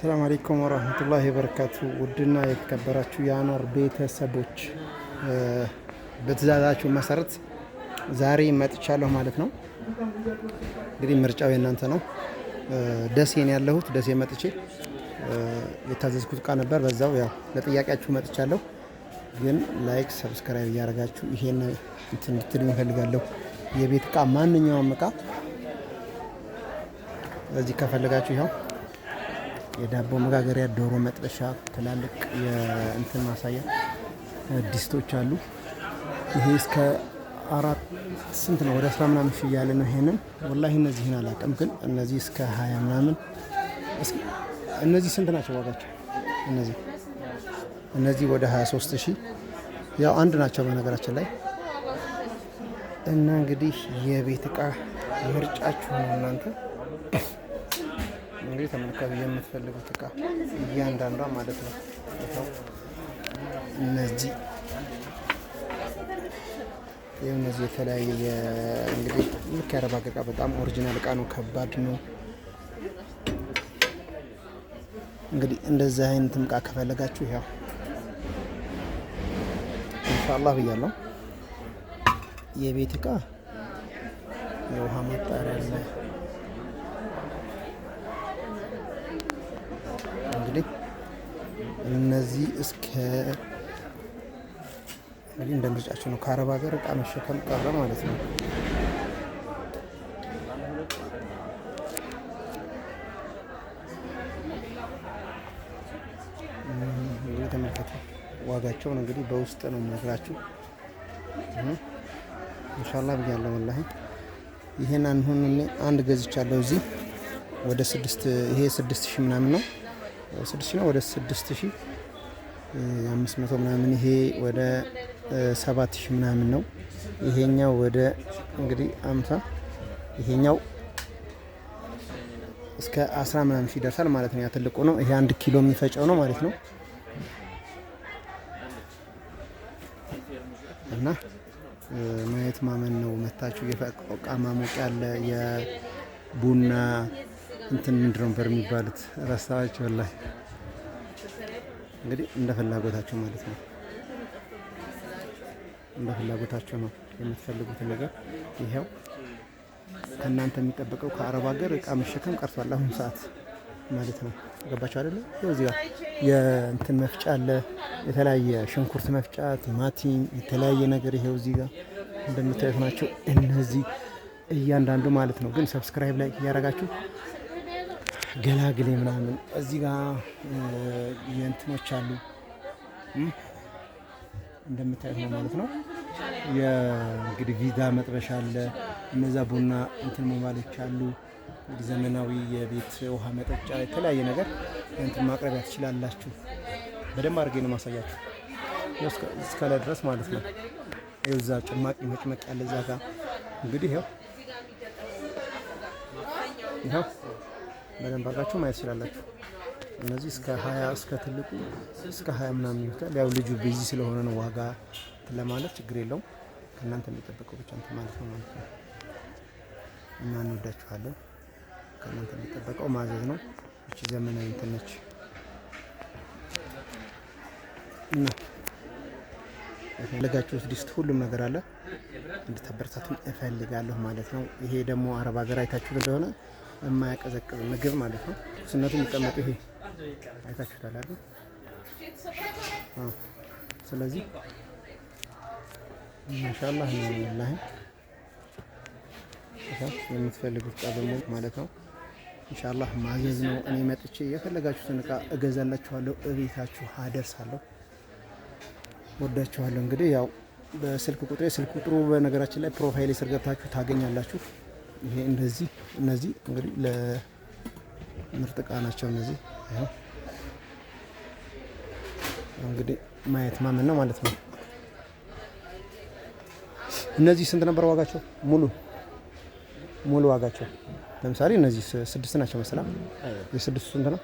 السلام عليكم ورحمة الله وبركاته ودنا የተከበራችሁ የአኗር ቤተሰቦች በትዕዛዛችሁ መሰረት ዛሬ መጥቻለሁ ማለት ነው። እንግዲህ ምርጫው የእናንተ ነው። ደሴ ነው ያለሁት። ደሴ መጥቼ የታዘዝኩት እቃ ነበር። በዛው ያው ለጥያቄያችሁ መጥቻለሁ። ግን ላይክ ሰብስክራይብ እያደረጋችሁ ይሄን እንትን እንድትሉ እፈልጋለሁ። የቤት እቃ ማንኛውም እቃ እዚህ ከፈለጋችሁ ይሄው የዳቦ መጋገሪያ፣ ዶሮ መጥበሻ፣ ትላልቅ የእንትን ማሳያ ዲስቶች አሉ። ይሄ እስከ አራት ስንት ነው? ወደ 10 ምናምን ሺህ ያለ ነው። ይሄንን ወላሂ እነዚህን አላውቅም፣ ግን እነዚህ እስከ 20 ምናምን። እስኪ እነዚህ ስንት ናቸው ዋጋቸው? እነዚህ ወደ 23,000 ያው አንድ ናቸው በነገራችን ላይ። እና እንግዲህ የቤት እቃ ምርጫችሁ ነው እናንተ እንግዲህ ተመልካቹ የምትፈልጉት እቃ እያንዳንዷ ማለት ነው። እነዚህ የተለያየ እንግዲህ ልክ ያረባ እቃ በጣም ኦሪጂናል እቃ ነው። ከባድ ነው። እንግዲህ እንደዚህ አይነት እቃ ከፈለጋችሁ ያው ኢንሻአላህ ብያለሁ። የቤት እቃ የውሃ ማጣሪያ አለ። እንግዲህ እነዚህ እስከ እንግዲህ እንደ ምርጫችሁ ነው። ከአረብ ሀገር እቃ መሸከም ቀረ ማለት ነው። እንግዲህ ተመልከቱ ዋጋቸውን እንግዲህ በውስጥ ነው የምነግራችሁ። ኢንሻአላህ ብያለሁ ወላሂ። ይሄን አሁን እኔ አንድ ገዝቻለሁ እዚህ ወደ 6 ይሄ 6,000 ምናምን ነው። 6,000 ነው ወደ 6,500 ምናምን። ይሄ ወደ 7,000 ምናምን ነው። ይሄኛው ወደ እንግዲህ 50 ይሄኛው እስከ 10 ምናምን ሺህ ይደርሳል ማለት ነው። ያ ትልቁ ነው። ይሄ 1 ኪሎ የሚፈጨው ነው ማለት ነው። እና ማየት ማመን ነው። መታችሁ የፈቃ ማሞቅ ያለ የቡና እንትን ምንድን ነበር የሚባሉት ረሳቸው ላይ እንግዲህ እንደ ፍላጎታቸው ማለት ነው። እንደ ፍላጎታቸው ነው የምትፈልጉት ነገር። ይሄው ከእናንተ የሚጠበቀው ከአረብ ሀገር እቃ መሸከም ቀርቷል አሁን ሰዓት ማለት ነው። ገባችሁ አይደለ? ይኸው እዚህ ጋር የእንትን መፍጫ አለ፣ የተለያየ ሽንኩርት መፍጫ፣ ቲማቲም፣ የተለያየ ነገር ይሄው እዚህ ጋር እንደምታዩት ናቸው እነዚህ እያንዳንዱ ማለት ነው። ግን ሰብስክራይብ ላይ እያደረጋችሁ ገላግሌ ምናምን እዚህ ጋር የእንትኖች አሉ እንደምታዩት ነው ማለት ነው። የእንግዲህ ቪዛ መጥበሻ አለ። እነዛ ቡና እንትን ሞባይሎች አሉ። ዘመናዊ የቤት ውሃ መጠጫ፣ የተለያየ ነገር እንትን ማቅረቢያ ትችላላችሁ። በደንብ አድርጌ ነው ማሳያችሁ እስከ ላይ ድረስ ማለት ነው። ይኸው እዛ ጭማቂ መጭመቅ ያለ እዛ ጋር እንግዲህ ይኸው በደንብ አድርጋችሁ ማየት ትችላላችሁ። እነዚህ እስከ 20 እስከ ትልቁ እስከ 20 ምናምን ይወጣል። ያው ልጁ ቢዚ ስለሆነ ነው ዋጋ ለማለት ችግር የለውም። ከእናንተ የሚጠበቀው ብቻ እንትን ማለት ነው። እና እንወዳችኋለን። ከእናንተ የሚጠበቀው ማዘዝ ነው። እቺ ዘመናዊ እንትን ነች እና የፈለጋችሁት ዲስት ሁሉም ነገር አለ። እንድታበረታቱኝ እፈልጋለሁ ማለት ነው። ይሄ ደግሞ አረብ ሀገር አይታችሁት እንደሆነ የማያቀዘቅዝ ምግብ ማለት ነው። ስነቱ የሚቀመጡ ይሄ አይታችሁታል አይደል? ስለዚህ ኢንሻአላህ ነው ወላሂ የምትፈልጉት እቃ ደግሞ ማለት ነው ኢንሻአላህ ማዘዝ ነው። እኔ መጥቼ የፈለጋችሁትን እቃ እገዛላችኋለሁ፣ እቤታችሁ አደርሳለሁ። ወዳችኋለሁ። እንግዲህ ያው በስልክ ቁጥሩ በነገራችን ላይ ፕሮፋይል ስር ገብታችሁ ታገኛላችሁ። ይሄ እነዚህ እንግዲህ ለምርጥ እቃ ናቸው። እነዚህ እንግዲህ ማየት ማመን ነው ማለት ነው። እነዚህ ስንት ነበር ዋጋቸው? ሙሉ ዋጋቸው ለምሳሌ እነዚህ 6 ናቸው መሰለኝ። የስድስቱ ስንት ነው?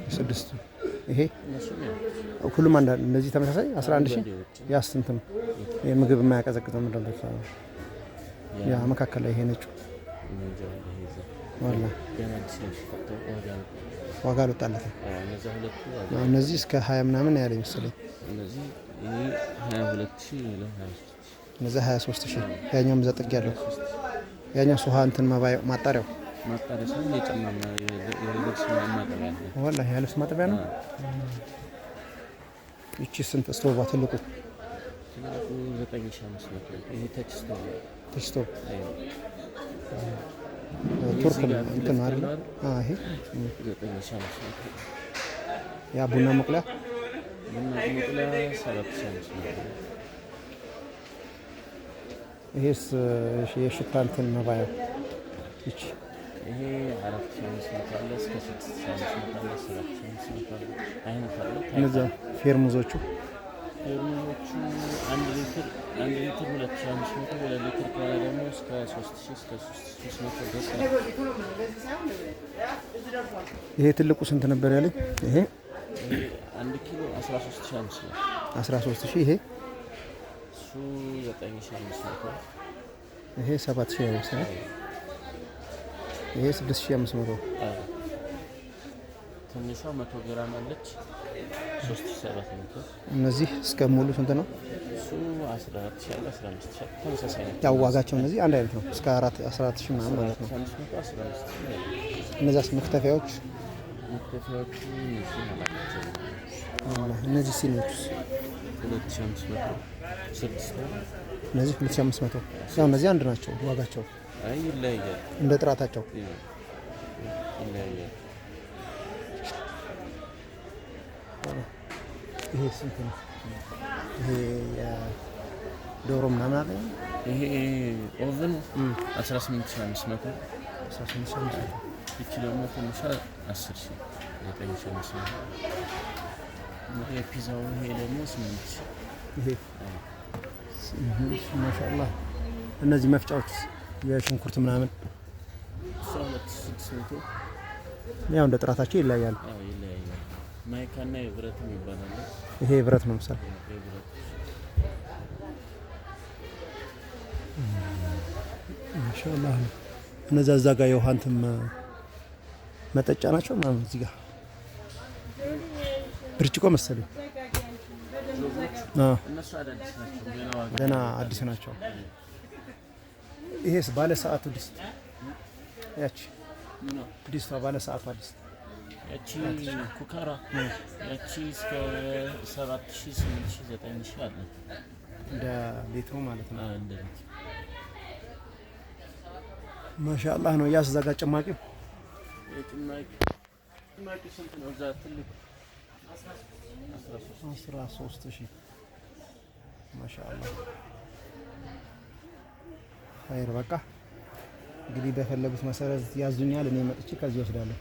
የስድስቱ ይሄ ሁሉም አንድ እነዚህ ተመሳሳይ 11,000 ያ ስንት ነው? የምግብ የማያቀዘቅዘው ምንድን ነው? ያ መካከል ላይ ይሄ ነጭ ዋላ ዋጋ አልወጣለትም። እነዚህ ሁለቱ እነዚህ እስከ 20 ምናምን ያለ መሰለኝ። እነዚህ ይሄ 22000 ነው 23 እነዚህ 23000 ያኛውም እዛ ጥግ ያለው ያኛው ሱሃ እንትን ማጣሪያው ሳይሆን የጨማማ የልብስ ማጠቢያ ነው። ወላሂ የልብስ ማጠቢያ ነው። ይቺ ስንት ስቶቭ ትልቁ? 9500 ይሄ ተች ስቶቭ ቱርክ እንትን ነው አይደል? ይሄ 9500 ያ ቡና መቁለያ 7500 ይሄስ የሽታ እንትን መባያ ይቺ ይሄ 4500 አለ እስከ 6500 አለ 7500 አለ አይነት አለ። እነዚያ ፌርሙዞቹ 1 ሊትር 2500 2 ሊትር ከሆነ ደግሞ እስከ 3000 እስከ 3300 ድረስ ነው። ይሄ ትልቁ ስንት ነበር ያለኝ? ይሄ 1 ኪሎ 13500 13000 ይሄ እሱ 9500 ይሄ 7000 ነው። ይሄ 6500 ትንሿ 100 ግራም አለች 3700። እነዚህ እስከ ሙሉ ስንት ነው? እሱ 14000 አለ 15000 ተመሳሳይ ነው። ያው ዋጋቸው እነዚህ አንድ አይነት ነው። እስከ 14000 ምናምን ማለት ነው። 15000 እነዛስ መክተፊያዎች እነዚህ ሲኒዎችስ 2500 6 እነዚህ 2500 ያው እነዚህ አንድ ናቸው ዋጋቸው። አይ ይለያያል እንደ ጥራታቸው ይለያያል። ይሄ ስንት ነው? ይሄ ዶሮ ምናምን አለ። ይሄ ኦቨን 18500 ይቺ ደግሞ ትንሿ 10000 9500 ይሄ ፒዛው ይሄ ደግሞ 8000 ይሄ ማሻአላህ። እነዚህ መፍጫዎች የሽንኩርት ምናምን 12600 ያው እንደ ጥራታቸው ይለያያሉ። ይለያያል። ማይካና የብረት ይባላል። ይሄ ብረት ነው መሰለኝ። ማሻአላህ። እነዛ እዛ ጋር የውሃ እንትን መጠጫ ናቸው ምናምን እዚህ ጋር ብርጭቆ መሰለኝ። እነሱ አዳዲስ ናቸው፣ ገና አዲስ ናቸው። ይሄስ ባለ ሰዓቱ ድስት ያቺ ድስቷ ባለ ሰዓቱ ድስት ያቺ ኩካራ ያቺ እስከ 7000 8000 9000 አለ እንደ ሌትሩ ማለት ነው። እንደ ሌትሩ ማሻአላህ ነው። ያስ ዘጋ ጭማቂው ጭማቂ ስንት ነው? እዛ ትልቁ 13000 ማሻአላህ። ኸይር በቃ እንግዲህ በፈለጉት መሰረት ያዙኛል፣ እኔ መጥቼ ከዚህ ወስዳለሁ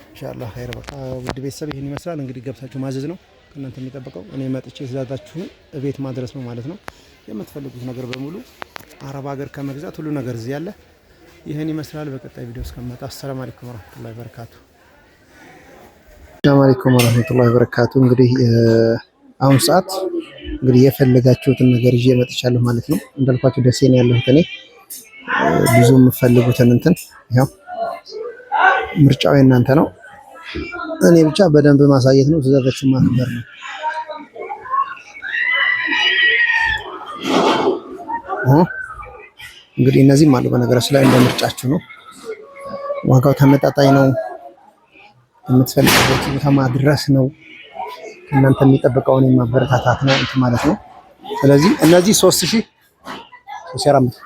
ኢንሻአላህ። ኸይር በቃ ውድ ቤተሰብ ይሄን ይመስላል እንግዲህ። ገብታችሁ ማዘዝ ነው ከእናንተ የሚጠበቀው። እኔ መጥቼ ትእዛዛችሁን እቤት ማድረስ ነው ማለት ነው። የምትፈልጉት ነገር በሙሉ አረብ ሀገር ከመግዛት ሁሉ ነገር እዚህ ያለ ይሄን ይመስላል። በቀጣይ ቪዲዮ እስከምመጣ አሰላሙ አለይኩም ወራህመቱላሂ ወበረካቱ። ሰላም አለይኩም ወራህመቱላሂ ወበረካቱ። እንግዲህ አሁን ሰዓት እንግዲህ የፈለጋችሁትን ነገር ይዤ መጥቻለሁ ማለት ነው። እንዳልኳችሁ ደሴ ነው ያለሁት እኔ። ብዙ የምትፈልጉትን እንትን ያው ምርጫው የእናንተ ነው። እኔ ብቻ በደንብ ማሳየት ነው፣ ትእዛዛችሁን ማክበር ነው። እንግዲህ እነዚህም አሉ በነገራችን ላይ እንደ ምርጫችሁ ነው። ዋጋው ተመጣጣኝ ነው። የምትፈልጉት ቦታ ማድረስ ነው። እናንተ የሚጠብቀውን ማበረታታት ነው እንትን ማለት ነው። ስለዚህ እነዚህ 3000 3500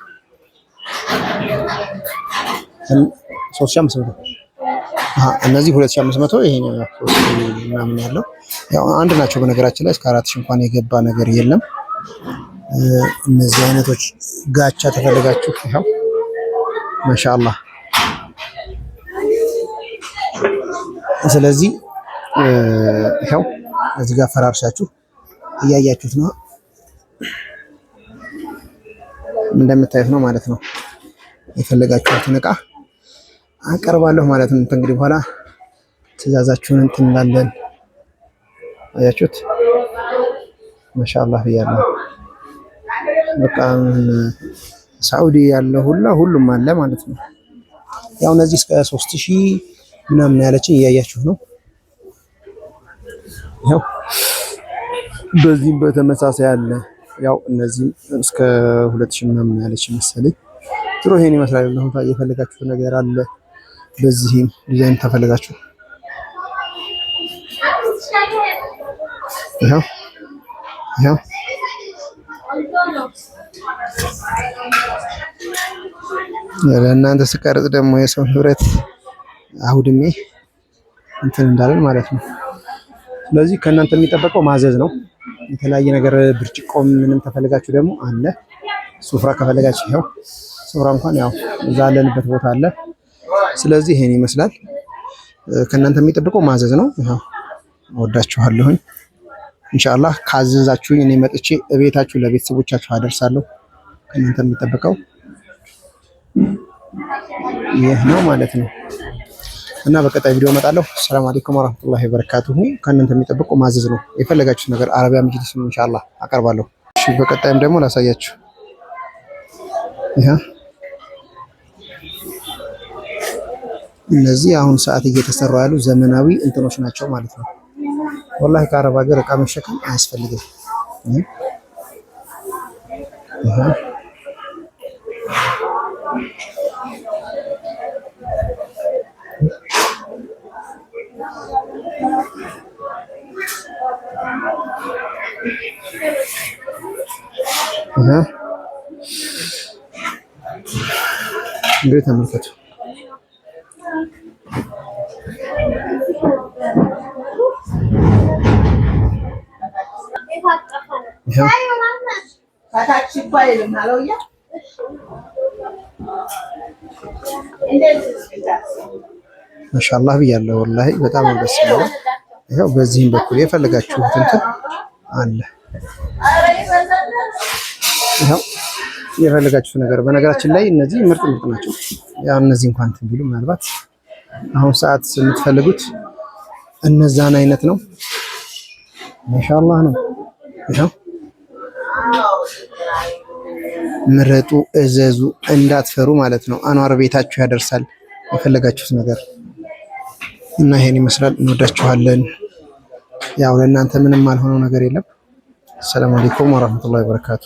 እነዚህ 2500 ይሄኛው 3000 ምናምን ያለው ያው አንድ ናቸው በነገራችን ላይ እስከ 4000 እንኳን የገባ ነገር የለም። እነዚህ አይነቶች ጋቻ ተፈልጋችሁ ይሄው ማሻአላህ። ስለዚህ ይሄው እዚህ ጋር ፈራርሻችሁ እያያችሁት ነው፣ እንደምታዩት ነው ማለት ነው። የፈለጋችሁትን እቃ አቀርባለሁ ማለት ነው። እንግዲህ በኋላ ትእዛዛችሁን እንትን እንዳለን አያችሁት ማሻአላህ ብያለሁ። በቃ ሳዑዲ ያለው ሁሉም አለ ማለት ነው። ያው እነዚህ እስከ 3000 ምናምን ያለችኝ እያያችሁ ነው። ያው በዚህም በተመሳሳይ አለ። ያው እነዚህም እስከ 2000 ምናምን ያለች መሰለኝ። ጥሩ ይሄን ይመስላል። ለሁታ እየፈለጋችሁ ነገር አለ። በዚህም ዲዛይን ተፈልጋችሁ ያው ለእናንተ ስቀርጽ ደግሞ የሰው ንብረት አውድሜ እንትን እንዳለን ማለት ነው። ስለዚህ ከእናንተ የሚጠበቀው ማዘዝ ነው። የተለያየ ነገር ብርጭቆ ምንም ተፈልጋችሁ ደግሞ አለ። ሱፍራ ከፈለጋችሁ ይኸው ሱፍራ እንኳን ያው እዛ ያለንበት ቦታ አለ። ስለዚህ ይሄን ይመስላል። ከእናንተ የሚጠበቀው ማዘዝ ነው። ይኸው እወዳችኋለሁኝ። ኢንሻአላህ ካዘዛችሁኝ እኔ መጥቼ እቤታችሁ ለቤተሰቦቻችሁ አደርሳለሁ። ከእናንተ የሚጠበቀው ይህ ነው ማለት ነው። እና በቀጣይ ቪዲዮ እመጣለሁ። ሰላም አለይኩም ወራህመቱላሂ ወበረካቱሁ። ከእናንተ የሚጠበቀው ማዘዝ ነው። የፈለጋችሁት ነገር አረቢያ መጅሊስ ኢንሻአላህ አቀርባለሁ። እሺ፣ በቀጣይም ደግሞ ላሳያችሁ። እነዚህ አሁን ሰዓት እየተሰሩ ያሉ ዘመናዊ እንትኖች ናቸው ማለት ነው። ወላሂ ከአረብ ሀገር እቃ መሸከም አያስፈልግም። እንግዲህ ተመልከቱ። ማሻአላህ ብያለሁ። ወላሂ በጣም ደስ ይላል። ይኸው በዚህም በኩል የፈለጋችሁት እንትን አለ። ይኸው የፈለጋችሁት ነገር በነገራችን ላይ እነዚህ ምርጥ ናቸው። ያው እነዚህ እንኳን እንትን ቢሉ ምናልባት አሁን ሰዓት የምትፈልጉት እነዛን አይነት ነው። ማሻአላህ ነው። ይኸው ምረጡ፣ እዘዙ፣ እንዳትፈሩ ማለት ነው። አንዋር ቤታችሁ ያደርሳል የፈለጋችሁት ነገር እና ይሄን ይመስላል። እንወዳችኋለን። ያው ለእናንተ ምንም አልሆነው ነገር የለም። ሰላም አለይኩም ወራህመቱላሂ ወበረካቱ።